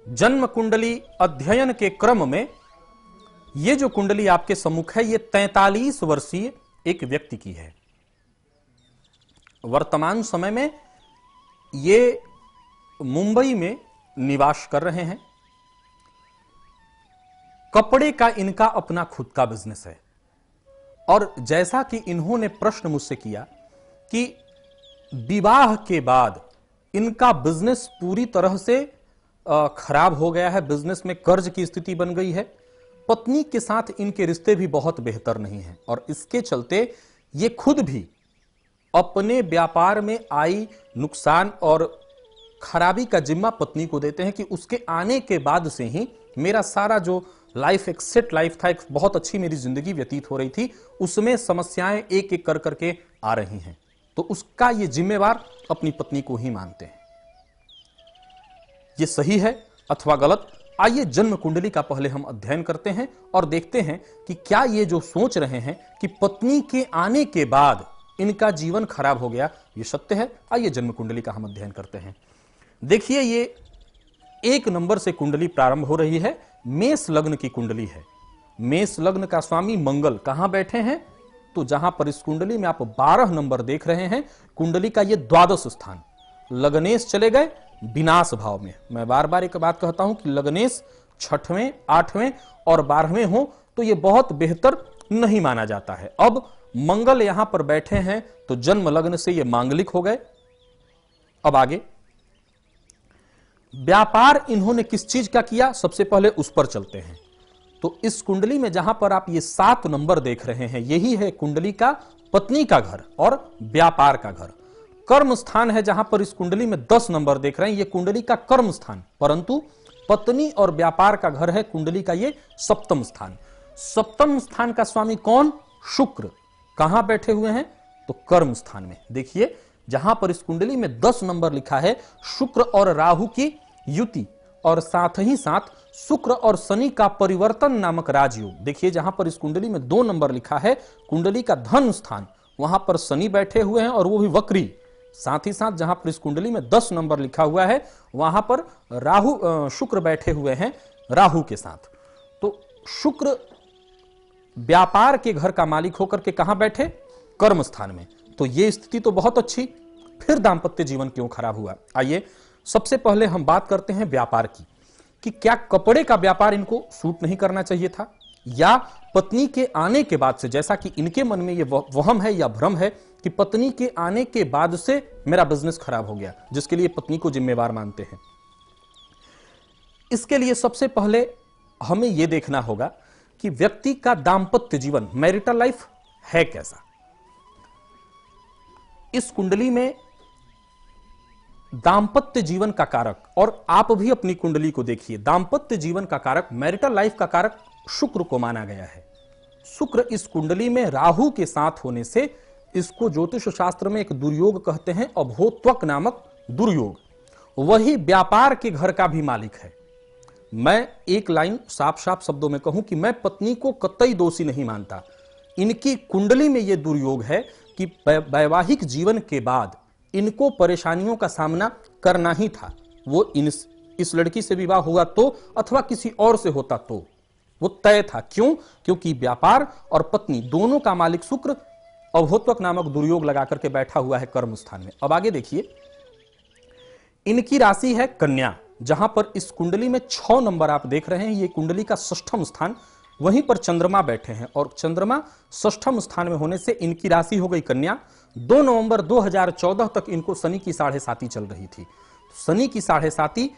जन्म कुंडली अध्ययन के क्रम में ये जो कुंडली आपके सम्मुख है, ये 43 वर्षीय एक व्यक्ति की है। वर्तमान समय में ये मुंबई में निवास कर रहे हैं। कपड़े का इनका अपना खुद का बिजनेस है। और जैसा कि इन्होंने प्रश्न मुझसे किया कि विवाह के बाद इनका बिजनेस पूरी तरह से खराब हो गया है, बिजनेस में कर्ज की स्थिति बन गई है, पत्नी के साथ इनके रिश्ते भी बहुत बेहतर नहीं हैं और इसके चलते ये खुद भी अपने व्यापार में आई नुकसान और खराबी का जिम्मा पत्नी को देते हैं कि उसके आने के बाद से ही मेरा सारा जो लाइफ एक सेट लाइफ था, एक बहुत अच्छी मेरी जिंदगी व्यतीत हो रही थी, उसमें समस्याएं एक एक कर करके आ रही हैं। तो उसका ये जिम्मेवार अपनी पत्नी को ही मानते हैं। ये सही है अथवा गलत, आइए जन्म कुंडली का पहले हम अध्ययन करते हैं और देखते हैं कि क्या ये जो सोच रहे हैं कि पत्नी के आने के बाद इनका जीवन खराब हो गया, ये सत्य है। आइए जन्म कुंडली का हम अध्ययन करते हैं। देखिए, ये 1 नंबर से कुंडली प्रारंभ हो रही है। मेष लग्न की कुंडली है। मेष लग्न का स्वामी मंगल कहां बैठे हैं? तो जहां पर इस कुंडली में आप 12 नंबर देख रहे हैं, कुंडली का ये द्वादश स्थान। लग्नेश चले गए विनाश भाव में। मैं बार बार एक बात कहता हूं कि लग्नेश 6वें, 8वें और 12वें हो तो ये बहुत बेहतर नहीं माना जाता है। अब मंगल यहां पर बैठे हैं तो जन्म लग्न से ये मांगलिक हो गए। अब आगे व्यापार इन्होंने किस चीज का किया, सबसे पहले उस पर चलते हैं। तो इस कुंडली में जहां पर आप ये 7 नंबर देख रहे हैं, यही है कुंडली का पत्नी का घर और व्यापार का घर। कर्म स्थान है जहां पर इस कुंडली में 10 नंबर देख रहे हैं, ये कुंडली का कर्म स्थान, परंतु पत्नी और व्यापार का घर है कुंडली का ये 7वां स्थान। 7वां स्थान का स्वामी कौन? शुक्र। कहां बैठे हुए हैं? तो कर्म स्थान में। देखिए, जहां पर इस कुंडली में 10 नंबर लिखा है, शुक्र और राहु की युति और साथ ही साथ शुक्र और शनि का परिवर्तन नामक राजयोग। देखिए, जहां पर इस कुंडली में 2 नंबर लिखा है, कुंडली का धन स्थान, वहां पर शनि बैठे हुए हैं और वो भी वक्री। साथ ही साथ जहां पर इस कुंडली में 10 नंबर लिखा हुआ है, वहां पर शुक्र बैठे हुए हैं राहु के साथ। तो शुक्र व्यापार के घर का मालिक होकर के कहां बैठे? कर्म स्थान में। तो ये स्थिति तो बहुत अच्छी, फिर दांपत्य जीवन क्यों खराब हुआ? आइए सबसे पहले हम बात करते हैं व्यापार की, कि क्या कपड़े का व्यापार इनको सूट नहीं करना चाहिए था, या पत्नी के आने के बाद से, जैसा कि इनके मन में ये वहम है या भ्रम है कि पत्नी के आने के बाद से मेरा बिजनेस खराब हो गया, जिसके लिए पत्नी को जिम्मेवार मानते हैं। इसके लिए सबसे पहले हमें यह देखना होगा कि व्यक्ति का दांपत्य जीवन, मैरिटल लाइफ है कैसा। इस कुंडली में दांपत्य जीवन का कारक, और आप भी अपनी कुंडली को देखिए, दांपत्य जीवन का कारक, मैरिटल लाइफ का कारक शुक्र को माना गया है। शुक्र इस कुंडली में राहु के साथ होने से इसको ज्योतिष शास्त्र में एक दुर्योग कहते हैं, अभोत्वक नामक दुर्योग। वही व्यापार के घर का भी मालिक है। मैं एक लाइन साफ साफ शब्दों में कहूं कि मैं पत्नी को कतई दोषी नहीं मानता। इनकी कुंडली में यह दुर्योग है कि वैवाहिक जीवन के बाद इनको परेशानियों का सामना करना ही था। वो इस लड़की से विवाह हुआ तो, अथवा किसी और से होता तो, वो तय था। क्यों? क्योंकि व्यापार और पत्नी दोनों का मालिक शुक्र अभोत्वक नामक दुर्योग लगा करके बैठा हुआ है कर्म स्थान में। अब आगे देखिए, इनकी राशि है कन्या, जहां पर इस कुंडली में 6 नंबर आप देख रहे हैं, ये कुंडली का 6वां स्थान, वहीं पर चंद्रमा बैठे हैं और चंद्रमा 6वां स्थान में होने से इनकी राशि हो गई कन्या। 2 नवंबर 2014 तक इनको शनि की 7.5 चल रही थी। शनि की 7.5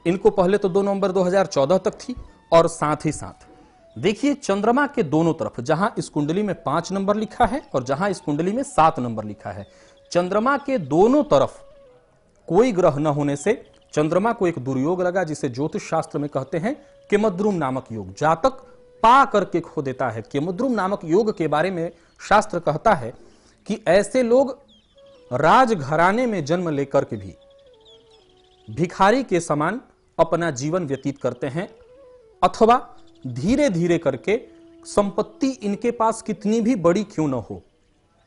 इनको पहले तो 2 नवंबर 2014 तक थी, और साथ ही साथ देखिए चंद्रमा के दोनों तरफ, जहां इस कुंडली में 5 नंबर लिखा है और जहां इस कुंडली में 7 नंबर लिखा है, चंद्रमा के दोनों तरफ कोई ग्रह न होने से चंद्रमा को एक दुर्योग लगा, जिसे ज्योतिष शास्त्र में कहते हैं केमद्रुम नामक योग। जातक पा करके खो देता है। केमद्रुम नामक योग के बारे में शास्त्र कहता है कि ऐसे लोग राजघराने में जन्म लेकर के भी भिखारी के समान अपना जीवन व्यतीत करते हैं, अथवा धीरे धीरे करके संपत्ति इनके पास कितनी भी बड़ी क्यों न हो,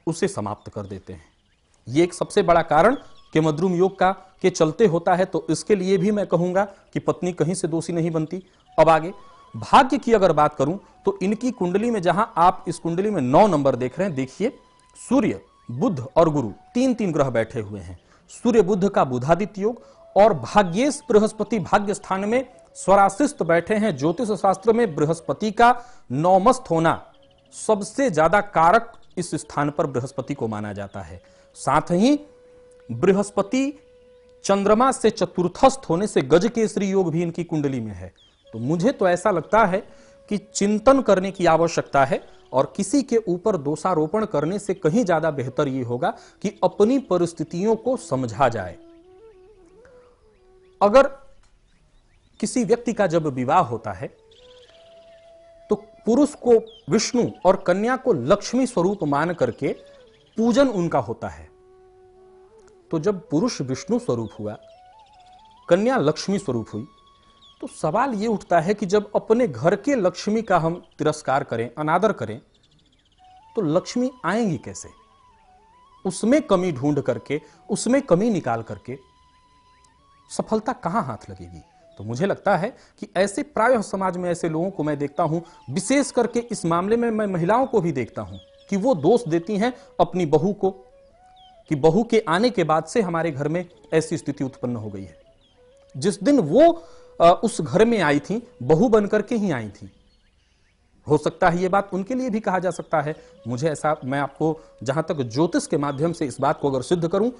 उसे समाप्त कर देते हैं। यह एक सबसे बड़ा कारण केमद्रुम योग का के चलते होता है, तो इसके लिए भी मैं कहूंगा कि पत्नी कहीं से दोषी नहीं बनती। अब आगे भाग्य की अगर बात करूं तो इनकी कुंडली में, जहां आप इस कुंडली में 9 नंबर देख रहे हैं, देखिए सूर्य, बुध और गुरु, तीन ग्रह बैठे हुए हैं। सूर्य बुध का बुधादित्य योग और भाग्येश बृहस्पति भाग्य स्थान में स्वराशिस्त बैठे हैं। ज्योतिष शास्त्र में बृहस्पति का नौमस्त होना सबसे ज्यादा कारक इस स्थान पर बृहस्पति को माना जाता है। साथ ही बृहस्पति चंद्रमा से चतुर्थस्थ होने से गजकेसरी योग भी इनकी कुंडली में है। तो मुझे तो ऐसा लगता है कि चिंतन करने की आवश्यकता है और किसी के ऊपर दोषारोपण करने से कहीं ज्यादा बेहतर यह होगा कि अपनी परिस्थितियों को समझा जाए। अगर किसी व्यक्ति का जब विवाह होता है तो पुरुष को विष्णु और कन्या को लक्ष्मी स्वरूप मान करके पूजन उनका होता है। तो जब पुरुष विष्णु स्वरूप हुआ, कन्या लक्ष्मी स्वरूप हुई, तो सवाल यह उठता है कि जब अपने घर के लक्ष्मी का हम तिरस्कार करें, अनादर करें, तो लक्ष्मी आएंगी कैसे? उसमें कमी ढूंढ करके, उसमें कमी निकाल करके सफलता कहां हाथ लगेगी? तो मुझे लगता है कि ऐसे प्रायः समाज में ऐसे लोगों को मैं देखता हूं, विशेष करके इस मामले में मैं महिलाओं को भी देखता हूं कि वो दोष देती हैं अपनी बहू को कि बहू के आने के बाद से हमारे घर में ऐसी स्थिति उत्पन्न हो गई है। जिस दिन वो उस घर में आई थी, बहू बनकर के ही आई थी। हो सकता है ये बात उनके लिए भी कहा जा सकता है। मुझे ऐसा, मैं आपको जहां तक ज्योतिष के माध्यम से इस बात को अगर सिद्ध करूं,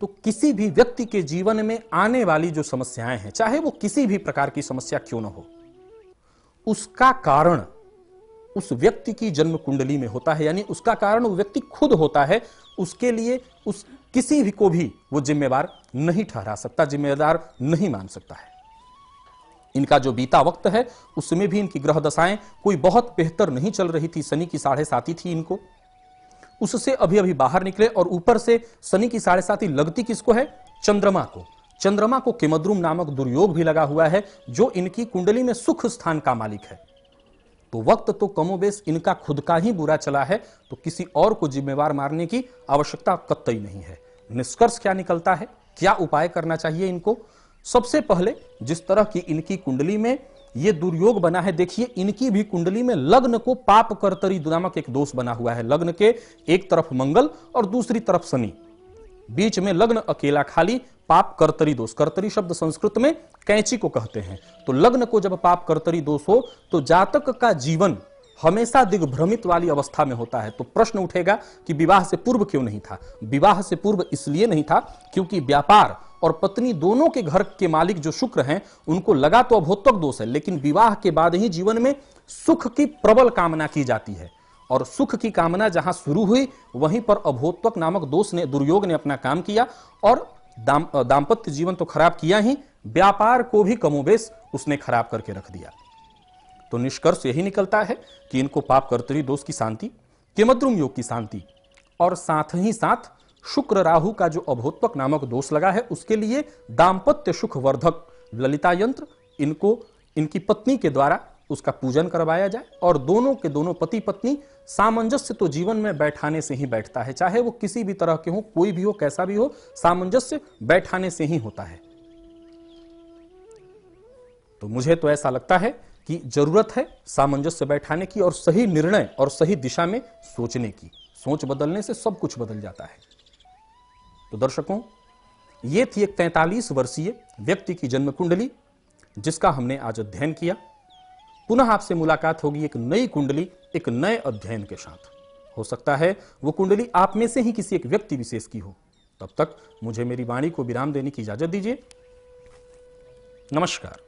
तो किसी भी व्यक्ति के जीवन में आने वाली जो समस्याएं हैं, चाहे वो किसी भी प्रकार की समस्या क्यों न हो, उसका कारण उस व्यक्ति की जन्म कुंडली में होता है। यानी उसका कारण वो व्यक्ति खुद होता है। उसके लिए उस किसी भी को भी वो जिम्मेवार नहीं ठहरा सकता, जिम्मेदार नहीं मान सकता है। इनका जो बीता वक्त है उसमें भी इनकी ग्रह दशाएं कोई बहुत बेहतर नहीं चल रही थी। शनि की 7.5 थी इनको, उससे अभी अभी बाहर निकले और ऊपर से शनि की 7.5 लगती किसको है? चंद्रमा को। चंद्रमा को केमद्रुम नामक दुर्योग भी लगा हुआ है जो इनकी कुंडली में सुख स्थान का मालिक है। तो वक्त तो कमोबेश इनका खुद का ही बुरा चला है, तो किसी और को जिम्मेवार मारने की आवश्यकता कतई नहीं है। निष्कर्ष क्या निकलता है, क्या उपाय करना चाहिए इनको? सबसे पहले जिस तरह की इनकी कुंडली में ये दुर्योग बना है, देखिए इनकी भी कुंडली में लग्न को पाप कर्तरी नामक एक दोष बना हुआ है। लग्न के एक तरफ मंगल और दूसरी तरफ शनि, बीच में लग्न अकेला खाली, पाप कर्तरी दोष। कर्तरी शब्द संस्कृत में कैंची को कहते हैं। तो लग्न को जब पाप कर्तरी दोष हो तो जातक का जीवन हमेशा दिग्भ्रमित वाली अवस्था में होता है। तो प्रश्न उठेगा कि विवाह से पूर्व क्यों नहीं था? विवाह से पूर्व इसलिए नहीं था क्योंकि व्यापार और पत्नी दोनों के घर के मालिक जो शुक्र हैं, उनको लगा तो अभोक्तक दोष है, लेकिन विवाह के बाद ही जीवन में सुख की प्रबल कामना की जाती है। और सुख की कामना जहां शुरू हुई वहीं पर अभोक्तक नामक दोष ने, दुर्योग ने अपना काम किया और दांपत्य जीवन तो खराब किया ही, व्यापार को भी कमोबेश उसने खराब करके रख दिया। तो निष्कर्ष यही निकलता है कि इनको पाप कर्तरी दोष की शांति, केमद्रुम योग की शांति और साथ ही साथ शुक्र राहु का जो अभोक्तक नामक दोष लगा है उसके लिए दांपत्य सुख वर्धक ललिता यंत्र इनको इनकी पत्नी के द्वारा उसका पूजन करवाया जाए और दोनों के दोनों पति पत्नी सामंजस्य तो जीवन में बैठाने से ही बैठता है, चाहे वो किसी भी तरह के हो, कोई भी हो, कैसा भी हो, सामंजस्य बैठाने से ही होता है। तो मुझे तो ऐसा लगता है कि जरूरत है सामंजस्य बैठाने की और सही निर्णय और सही दिशा में सोचने की। सोच बदलने से सब कुछ बदल जाता है। तो दर्शकों, यह थी एक 43 वर्षीय व्यक्ति की जन्म कुंडली जिसका हमने आज अध्ययन किया। पुनः आपसे मुलाकात होगी एक नई कुंडली, एक नए अध्ययन के साथ। हो सकता है वो कुंडली आप में से ही किसी एक व्यक्ति विशेष की हो। तब तक मुझे मेरी वाणी को विराम देने की इजाजत दीजिए। नमस्कार।